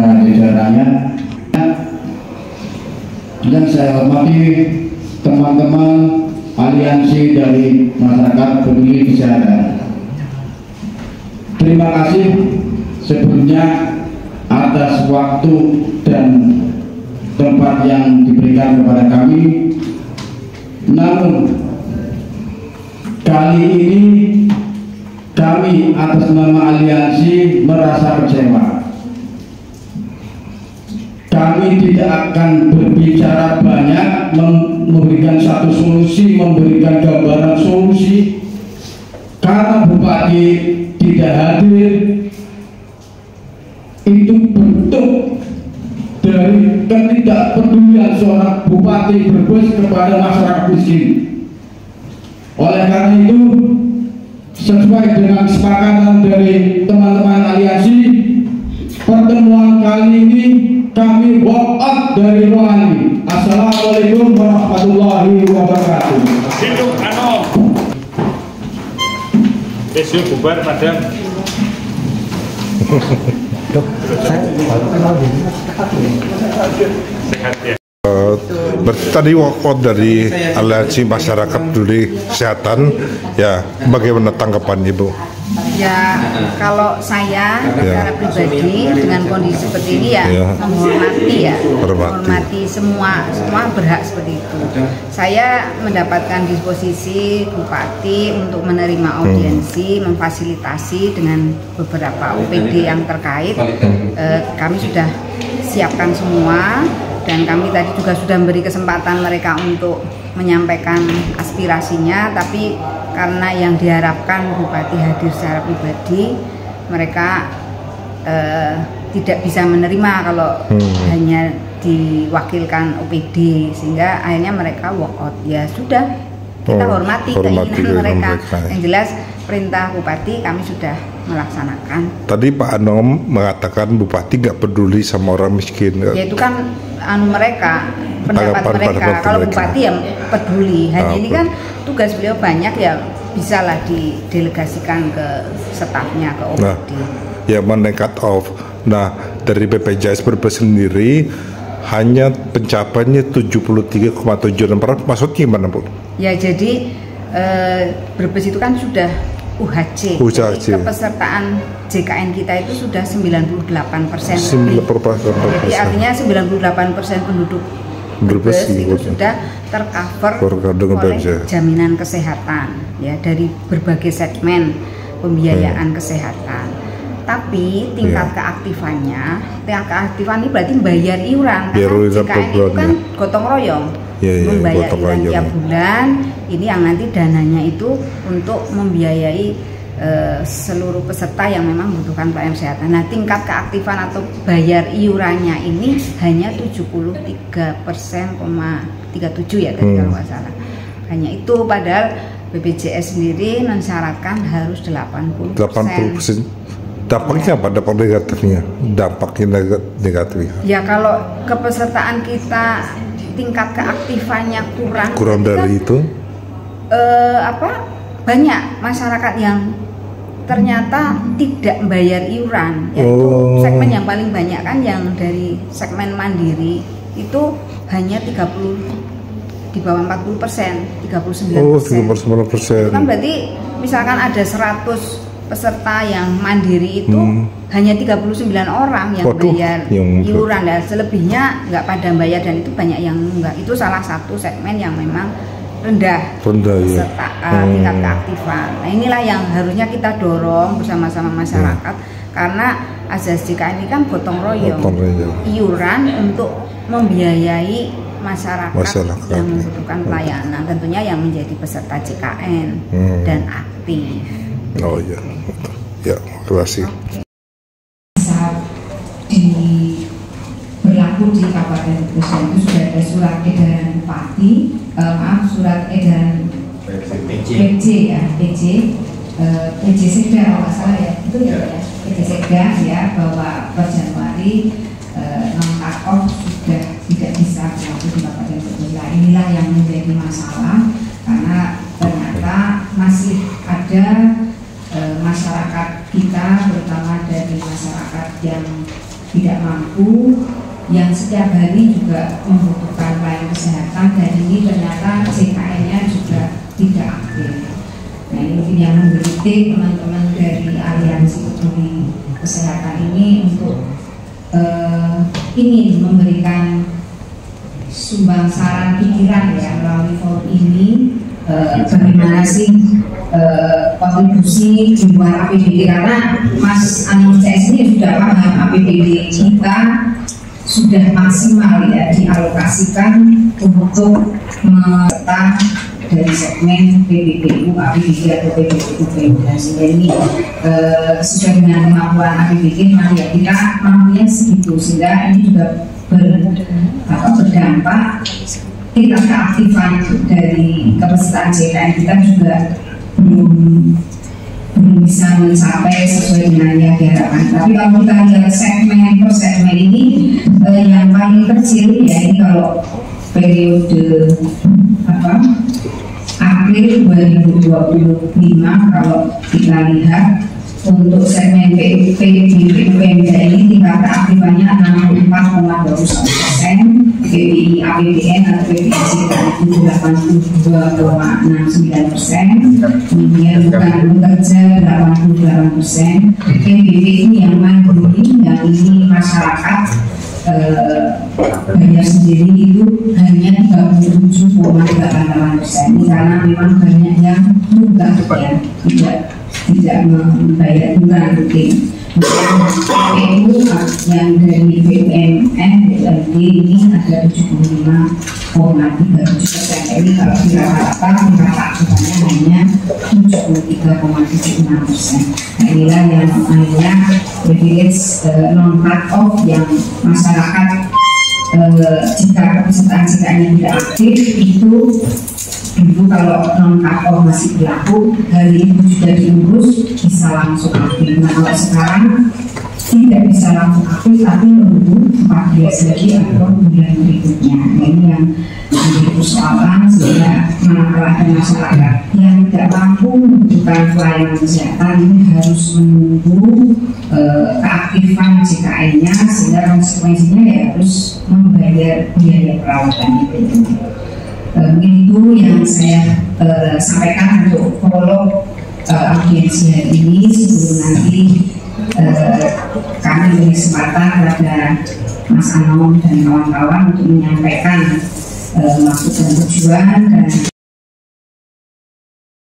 beserta jajarannya. Yang saya hormati teman-teman aliansi dari masyarakat peduli kesehatan. Terima kasih sebelumnya atas waktu dan tempat yang diberikan kepada kami. Namun kali ini kami atas nama aliansi merasa kecewa. Kami tidak akan berbicara banyak, memberikan satu solusi, memberikan gambaran solusi, karena Bupati tidak hadir. Itu bentuk dari ketidakpedulian seorang Bupati Brebes kepada masyarakat miskin. Oleh karena itu, sesuai dengan kesepakatan dari teman-teman aliansi, pertemuan kali ini kami walk out dari Rohani. Assalamualaikum warahmatullahi wabarakatuh. Hidup Anom. Besok bubar padam. Dok, saya baru kenal ini. Sehat ya. Berarti tadi walk out dari aliansi masyarakat peduli kesehatan, ya bagaimana tanggapan Ibu? Ya, kalau saya secara pribadi dengan kondisi seperti ini menghormati semua berhak seperti itu. Saya mendapatkan disposisi Bupati untuk menerima audiensi, memfasilitasi dengan beberapa OPD yang terkait. Kami sudah siapkan semua, dan kami tadi juga sudah memberi kesempatan mereka untuk menyampaikan aspirasinya, tapi karena yang diharapkan Bupati hadir secara pribadi, mereka tidak bisa menerima kalau hanya diwakilkan OPD, sehingga akhirnya mereka walk out. Ya sudah, kita hormati keinginan mereka. Yang jelas perintah Bupati kami sudah melaksanakan. Tadi Pak Anom mengatakan Bupati nggak peduli sama orang miskin. Ya itu kan mereka, pendapat mereka. Kalau Bupati ya peduli. Hanya ini kan tugas beliau banyak, ya bisalah didelegasikan ke stafnya, ke OPD. Nah, ya menekat off. Nah, dari BPJS Brebes sendiri hanya pencapaiannya 73,76%. Maksudnya gimana, Bu? Ya jadi Brebes itu kan sudah UHC. Kepesertaan JKN kita itu sudah 98%. Jadi artinya 98% penduduk Brebes itu sudah tercover oleh jaminan kesehatan, ya, dari berbagai segmen pembiayaan kesehatan. Tapi tingkat keaktifan ini berarti bayar iuran, karena JKN itu kan gotong royong. Membayar iuran tiap bulan, ini yang nanti dananya itu untuk membiayai seluruh peserta yang memang membutuhkan pelayanan kesehatan. Nah, tingkat keaktifan atau bayar iurannya ini hanya 73,37 ya tadi kalau nggak salah. Hanya itu, padahal BPJS sendiri mensyaratkan harus 80%. Dampaknya apa? Dampak negatifnya? Dampaknya negatif. Ya kalau kepesertaan kita tingkat keaktifannya kurang dari itu, banyak masyarakat yang ternyata tidak membayar iuran, yaitu segmen yang paling banyak kan yang dari segmen mandiri itu hanya 30, di bawah 40%, 39%. Itu kan berarti misalkan ada 100 peserta yang mandiri itu hanya 39 orang yang bayar iuran, dan selebihnya nggak pada bayar, dan itu banyak yang enggak. Itu salah satu segmen yang memang rendah peserta tingkat keaktifan. Nah, inilah yang harusnya kita dorong bersama-sama masyarakat, karena azas JKN ini kan gotong royong, iuran untuk membiayai masyarakat yang membutuhkan pelayanan, tentunya yang menjadi peserta JKN dan aktif. Oh iya, ya, terima kasih. Saat berlaku di Kabupaten Brebes itu sudah ada surat edaran Bupati, surat edaran PJ Sekda kalau nggak salah ya, itu ya PJ Sekda ya, bahwa per Januari non-cut off sudah tidak bisa berlaku di Kabupaten Brebes. Nah, inilah yang menjadi masalah, karena ternyata masih ada masyarakat kita, terutama dari masyarakat yang tidak mampu, yang setiap hari juga membutuhkan pelayanan kesehatan, dan ini ternyata CKN-nya juga tidak aktif. Nah, ini mungkin yang menggelitik teman-teman dari aliansi peduli kesehatan ini untuk ingin memberikan sumbang saran pikiran ya melalui forum ini, bagaimana sih kontribusi di luar APBD, karena Mas Anom CS ini sudah paham APBD kita sudah maksimal ya dialokasikan untuk menata dari segmen PBBU, APBD atau PBBU, dan sehingga ini sesuai dengan kemampuan APBD, maka ya kita mampunya segitu, sehingga ini juga berdampak tingkat keaktifan dari kepesertaan JKN kita juga belum bisa mencapai sesuai dengan yang diharapkan. Tapi kalau kita lihat segmen per segmen ini, yang paling kecil ya ini kalau periode April 2025, kalau kita lihat untuk segmen PBB-UPMD ini tingkat keaktifannya 64,21%, PBI APBN atau PBI JKN itu 82,69%, kemudian bukan bekerja 88%, PBB ini yang mandiri, yang ini masyarakat bayar sendiri itu hanya 37,88%. Ini karena memang banyak yang juga ya tidak membayar iuran rutin. PU yang dari BUMN BUMD ini ada 75,37%. Ini kalau dirata-rata tingkat keaktifannya hanya 73,76%. Nah, inilah yang namanya privilege non-cut off yang masyarakat jika kepesertaan JKN tidak aktif itu dulu kalau non-cut off masih berlaku, hari ini sudah diurus bisa langsung aktif. Nah, kalau sekarang tidak bisa langsung aktif tapi menunggu 14 lagi atau bulan berikutnya. Nah, ini yang menjadi persoalan, sehingga manakala ada masyarakat yang tidak mampu membutuhkan pelayanan kesehatan ini harus menunggu keaktifan JKN-nya, sehingga konsekuensinya ya harus membayar biaya perawatan itu. Mungkin itu yang saya sampaikan untuk prolog audiensi hari ini, sebelum nanti kami beri kesempatan kepada Mas Anom dan kawan-kawan untuk menyampaikan maksud dan tujuan dan